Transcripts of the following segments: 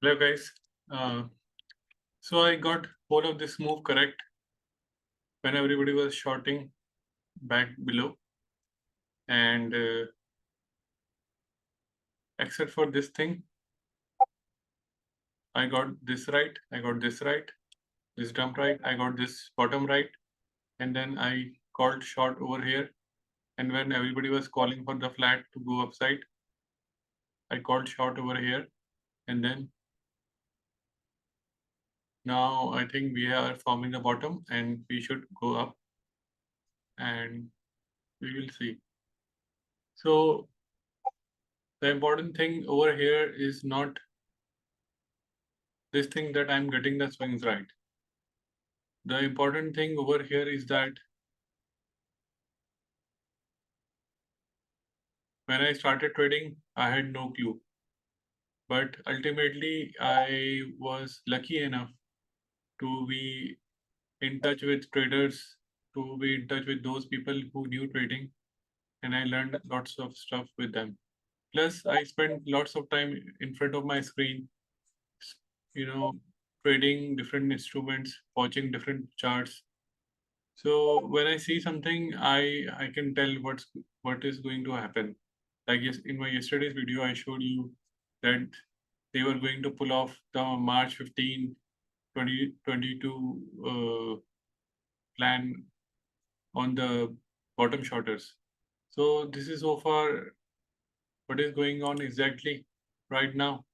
Hello guys. So I got whole of this move correct when everybody was shorting back below, and except for this thing, I got this right, I got this right, this dump right, I got this bottom right, and then I called short over here. And when everybody was calling for the flat to go upside, I called short over here, and then now I think we are forming the bottom, and we should go up, and we will see. So the important thing over here is not this thing that I'm getting the swings right. The important thing over here is that when I started trading, I had no clue. But ultimately, I was lucky enough to be in touch with traders, to be in touch with those people who knew trading, and I learned lots of stuff with them. Plus, I spent lots of time in front of my screen, you know, trading different instruments, watching different charts. So when I see something, I can tell what is going to happen. Like yes, in my yesterday's video, I showed you that they were going to pull off the March 15, 2022 plan on the bottom shorters. So this is so far what is going on exactly right now.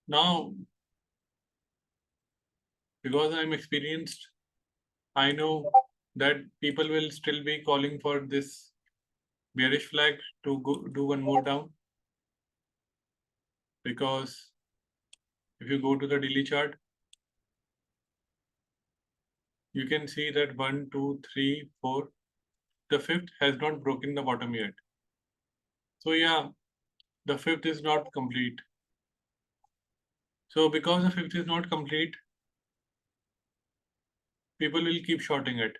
Now, because I'm experienced, I know that people will still be calling for this bearish flag to go do one more down, because if you go to the daily chart, you can see that 1, 2, 3, 4, the fifth has not broken the bottom yet. So yeah, the fifth is not complete. So because the fifth is not complete, people will keep shorting it,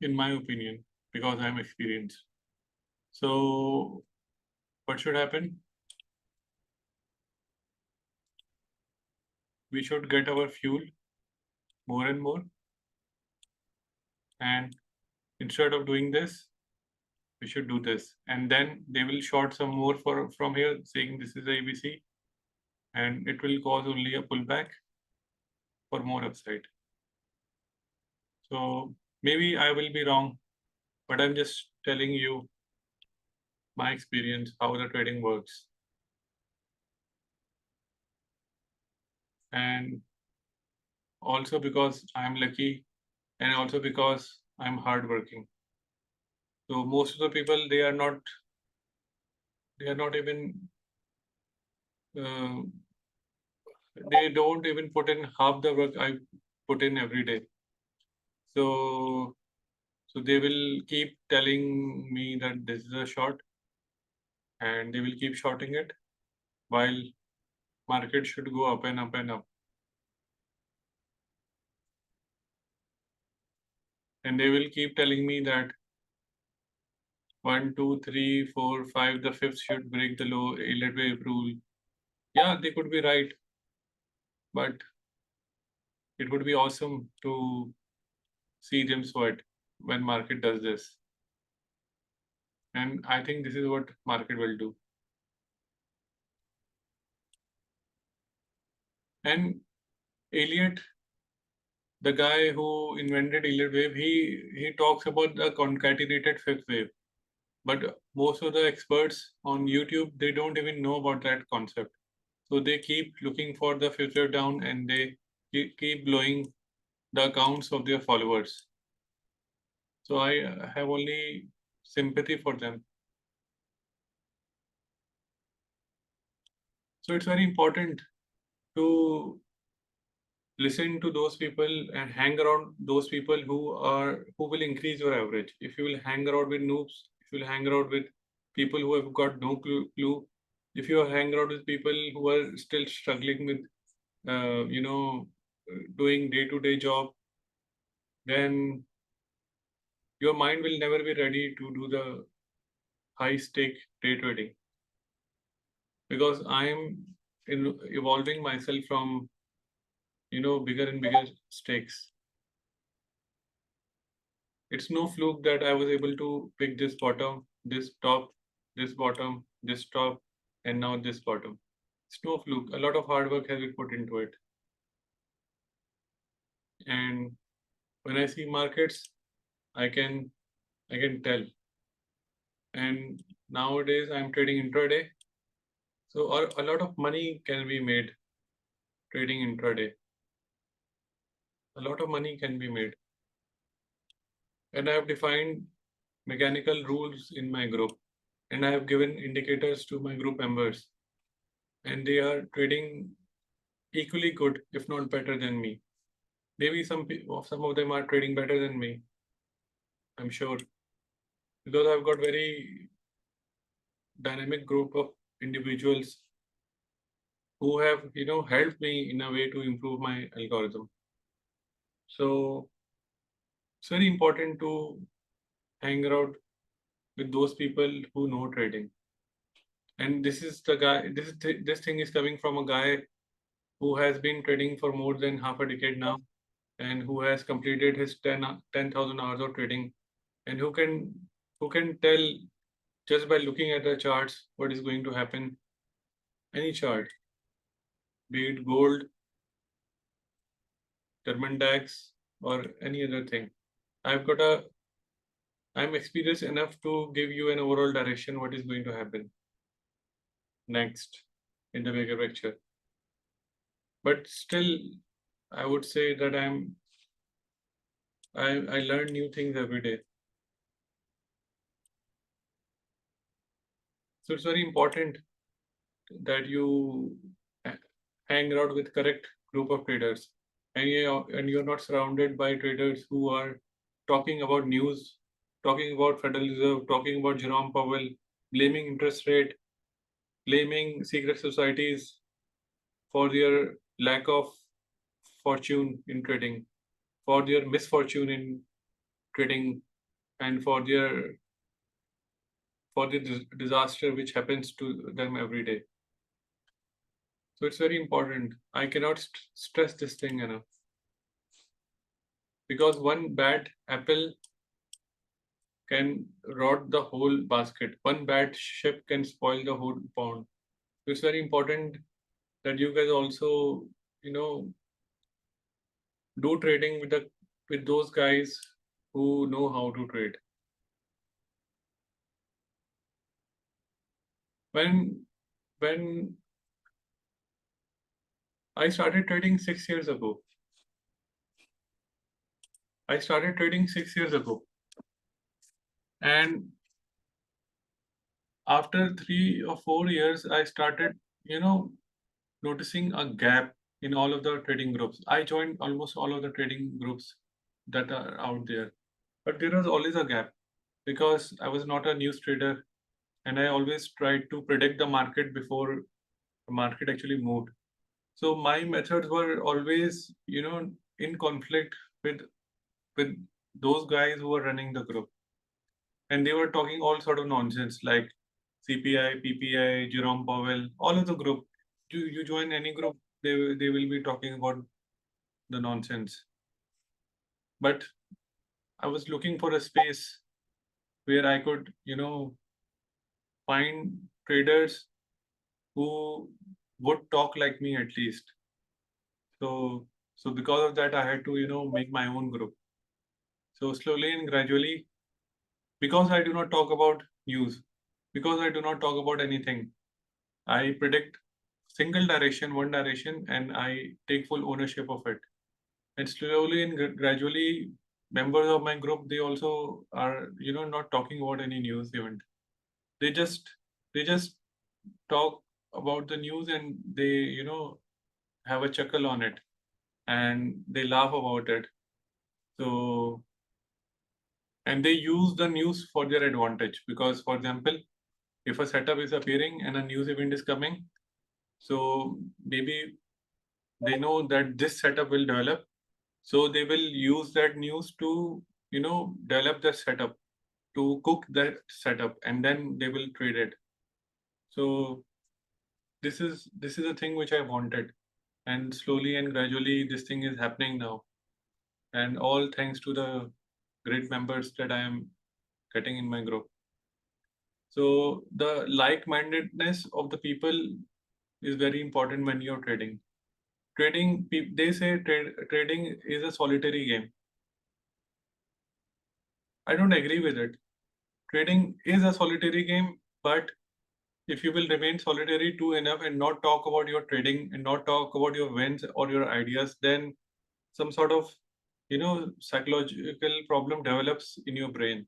in my opinion, because I'm experienced. So what should happen? We should get our fuel more and more. And instead of doing this, we should do this. And then they will short some more from here, saying this is ABC, and it will cause only a pullback for more upside. So maybe I will be wrong, but I'm just telling you my experience, how the trading works. And also because I'm lucky, and also because I'm hardworking. So most of the people, they are not even uh, they don't even put in half the work I put in every day. So they will keep telling me that this is a short, and they will keep shorting it while market should go up and up and up. And they will keep telling me that 1, 2, 3, 4, 5, the fifth should break the low, let wave rule. Yeah, they could be right, but it would be awesome to see them sweat when market does this. And I think this is what market will do. And Elliott, the guy who invented Elliott wave, he talks about the concatenated fifth wave. But most of the experts on YouTube, they don't even know about that concept. So they keep looking for the fifth wave down, and they keep blowing the accounts of their followers. So I have only sympathy for them. So it's very important to listen to those people and hang around those people who will increase your average. If you will hang around with noobs, if you will hang around with people who have got no clue, if you hang around with people who are still struggling with doing day-to-day job, then your mind will never be ready to do the high stake day trading because I'm evolving myself from bigger and bigger stakes. It's no fluke that I was able to pick this bottom, this top, this bottom, this top, and now this bottom. It's no fluke. A lot of hard work has been put into it. And when I see markets, I can I can tell. And nowadays I'm trading intraday. So a lot of money can be made trading intraday. A lot of money can be made. And I have defined mechanical rules in my group. And I have given indicators to my group members. And they are trading equally good, if not better than me. Maybe some of them are trading better than me. I'm sure because I've got very dynamic group of individuals who have helped me in a way to improve my algorithm. So it's very important to hang around with those people who know trading. And this is the guy. This thing is coming from a guy who has been trading for more than half a decade now, and who has completed his 10,000 hours of trading, and who can tell just by looking at the charts what is going to happen. Any chart, be it gold, German DAX, or any other thing. I've got a I'm experienced enough to give you an overall direction what is going to happen next in the bigger picture. But still, I would say that I learn new things every day. So it's very important that you hang around with correct group of traders, and you're not surrounded by traders who are talking about news, talking about Federal Reserve, talking about Jerome Powell, blaming interest rate, blaming secret societies for their lack of fortune in trading, for their misfortune in trading, and for the disaster which happens to them every day. So it's very important. I cannot stress this thing enough because one bad apple can rot the whole basket. One bad ship can spoil the whole pond. So it's very important that you guys also, do trading with those guys who know how to trade. When when I started trading 6 years ago, and after 3 or 4 years, I started, noticing a gap in all of the trading groups. I joined almost all of the trading groups that are out there, but there was always a gap because I was not a news trader, and I always tried to predict the market before the market actually moved. So my methods were always, in conflict with with those guys who were running the group, and they were talking all sort of nonsense like CPI, PPI, Jerome Powell, all of the group. You join any group, they will be talking about the nonsense. But I was looking for a space where I could, find traders who would talk like me at least. So because of that, I had to, make my own group. So slowly and gradually, because I do not talk about news, because I do not talk about anything, I predict single direction, one direction, and I take full ownership of it. And slowly and gradually, members of my group, they also are, not talking about any news event. They just they just talk about the news, and they, have a chuckle on it, and they laugh about it. So, and they use the news for their advantage because, for example, if a setup is appearing and a news event is coming, so maybe they know that this setup will develop, so they will use that news to develop the setup to cook that setup, and then they will trade it. So this is a thing which I wanted, and slowly and gradually this thing is happening now, and all thanks to the great members that I am getting in my group. So the like-mindedness of the people is very important when you're trading. They say trading is a solitary game. I don't agree with it. Trading is a solitary game, but if you will remain solitary too enough and not talk about your trading and not talk about your wins or your ideas, then some sort of psychological problem develops in your brain,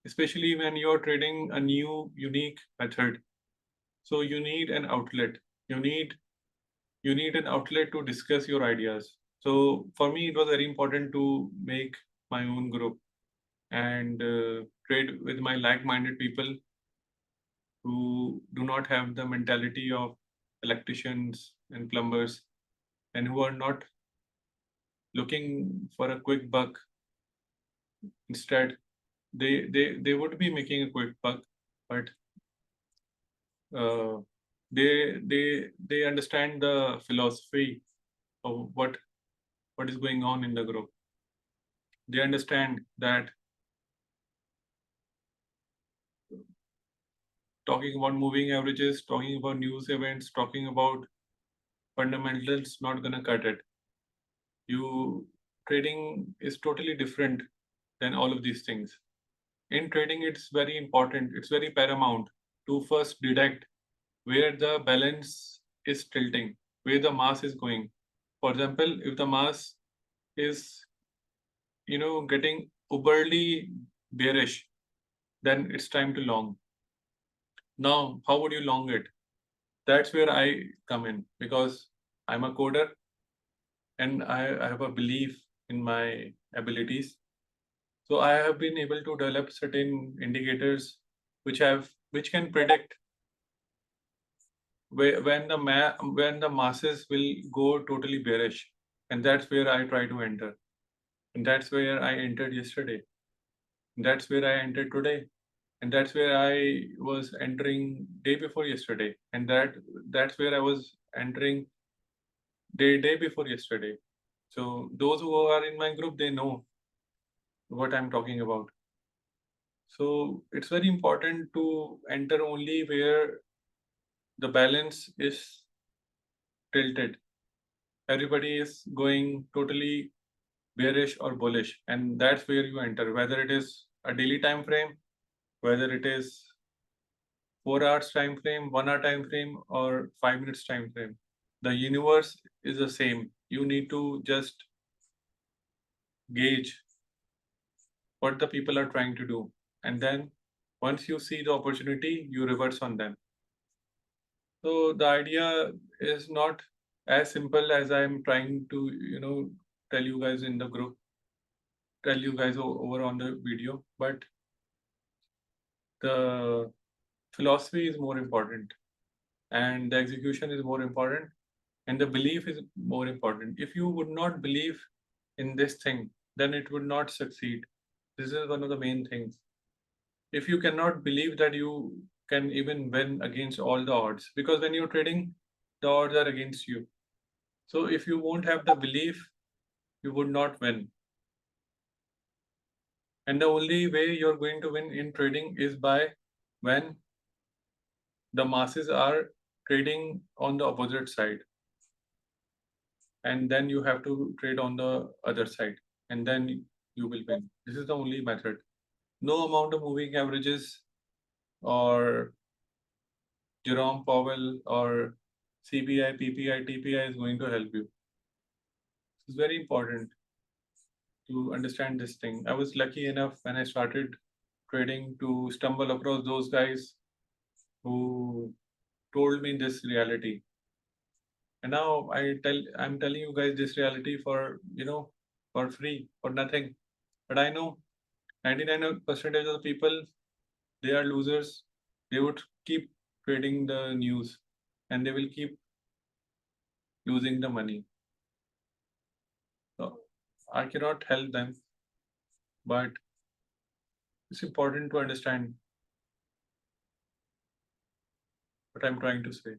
especially when you're trading a new unique method. So you need an outlet. You need you need an outlet to discuss your ideas. So for me, it was very important to make my own group and trade with my like-minded people who do not have the mentality of electricians and plumbers, and who are not looking for a quick buck. Instead, they would be making a quick buck, but uh, they understand the philosophy of what is going on in the group. They understand that talking about moving averages, talking about news events, talking about fundamentals not gonna cut it. You Trading is totally different than all of these things. In trading, it's very important, it's very paramount to first detect where the balance is tilting, where the mass is going. For example, if the mass is getting overly bearish, then it's time to long. Now, how would you long it? That's where I come in, because I'm a coder and I have a belief in my abilities. So I have been able to develop certain indicators which can predict when the masses will go totally bearish, and that's where I try to enter, and that's where I entered yesterday, and that's where I entered today, and that's where I was entering day before yesterday, and that's where I was entering day before yesterday. So those who are in my group, they know what I'm talking about. So it's very important to enter only where the balance is tilted. Everybody is going totally bearish or bullish, and that's where you enter, whether it is a daily time frame, whether it is 4 hours time frame, 1 hour time frame, or 5 minutes time frame. The universe is the same. You need to just gauge what the people are trying to do, and then once you see the opportunity, you reverse on them. So the idea is not as simple as I'm trying to tell you guys in the group, tell you guys over on the video, but the philosophy is more important, and the execution is more important, and the belief is more important. If you would not believe in this thing, then it would not succeed. This is one of the main things. If you cannot believe that you can even win against all the odds, because when you're trading, the odds are against you. So if you won't have the belief, you would not win. And the only way you're going to win in trading is by when the masses are trading on the opposite side, and then you have to trade on the other side, and then you will win. This is the only method. No amount of moving averages or Jerome Powell or CPI, PPI, TPI is going to help you. It's very important to understand this thing. I was lucky enough when I started trading to stumble across those guys who told me this reality. And now I'm telling you guys this reality for free, for nothing. But I know 99% of the people, they are losers. They would keep trading the news, and they will keep losing the money. So I cannot help them, but It's important to understand what I'm trying to say.